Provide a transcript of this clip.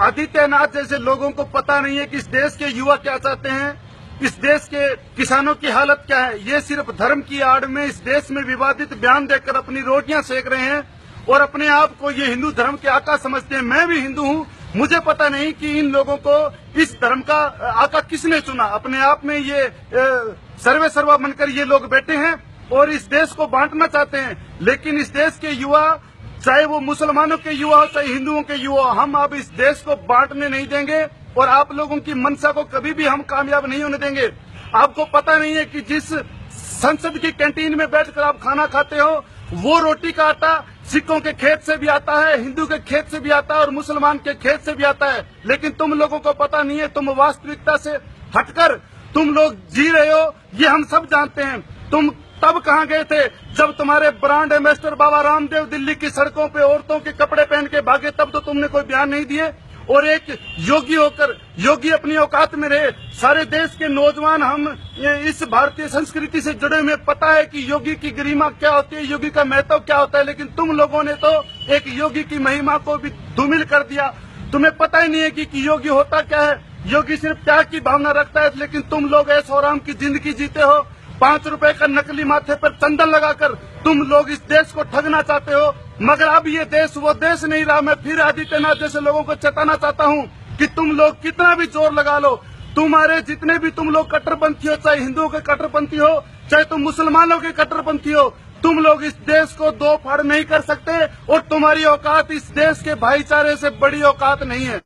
आदित्यनाथ जैसे लोगों को पता नहीं है कि इस देश के युवा क्या चाहते हैं, इस देश के किसानों की हालत क्या है। ये सिर्फ धर्म की आड़ में इस देश में विवादित बयान देकर अपनी रोटियां सेक रहे हैं और अपने आप को ये हिंदू धर्म के आका समझते हैं। मैं भी हिंदू हूँ, मुझे पता नहीं कि इन लोगों को इस धर्म का आका किसने चुना। अपने आप में ये सर्वे सर्वा बनकर ये लोग बैठे हैं और इस देश को बांटना चाहते हैं। लेकिन इस देश के युवा, चाहे वो मुसलमानों के युवा हो चाहे हिंदुओं के युवा, हम अब इस देश को बांटने नहीं देंगे और आप लोगों की मंशा को कभी भी हम कामयाब नहीं होने देंगे। आपको पता नहीं है कि जिस संसद की कैंटीन में बैठकर आप खाना खाते हो, वो रोटी का आटा सिखों के खेत से भी आता है, हिंदू के खेत से भी आता है और मुसलमान के खेत से भी आता है। लेकिन तुम लोगों को पता नहीं है, तुम वास्तविकता से हटकर तुम लोग जी रहे हो, ये हम सब जानते हैं। तुम तब कहाँ गए थे जब तुम्हारे ब्रांड एम्बेसडर बाबा रामदेव दिल्ली की सड़कों पे औरतों के कपड़े पहन के भागे, तब तो तुमने कोई बयान नहीं दिए। और एक योगी होकर योगी अपनी औकात में रहे। सारे देश के नौजवान हम इस भारतीय संस्कृति से जुड़े हुए, पता है कि योगी की गरिमा क्या होती है, योगी का महत्व क्या होता है। लेकिन तुम लोगों ने तो एक योगी की महिमा को भी धूमिल कर दिया। तुम्हें पता ही नहीं है कि योगी होता क्या है। योगी सिर्फ त्याग की भावना रखता है, लेकिन तुम लोग ऐशो आराम की जिंदगी जीते हो। 5 रुपए का नकली माथे पर चंदन लगाकर तुम लोग इस देश को ठगना चाहते हो। मगर अब ये देश वो देश नहीं रहा। मैं फिर आदित्यनाथ जैसे लोगों को चेताना चाहता हूँ कि तुम लोग कितना भी जोर लगा लो, तुम्हारे जितने भी तुम लोग कट्टरपंथी हो, चाहे हिंदुओं के कट्टरपंथी हो चाहे तुम मुसलमानों के कट्टरपंथी हो, तुम लोग इस देश को दो फाड़ नहीं कर सकते और तुम्हारी औकात इस देश के भाईचारे से बड़ी औकात नहीं है।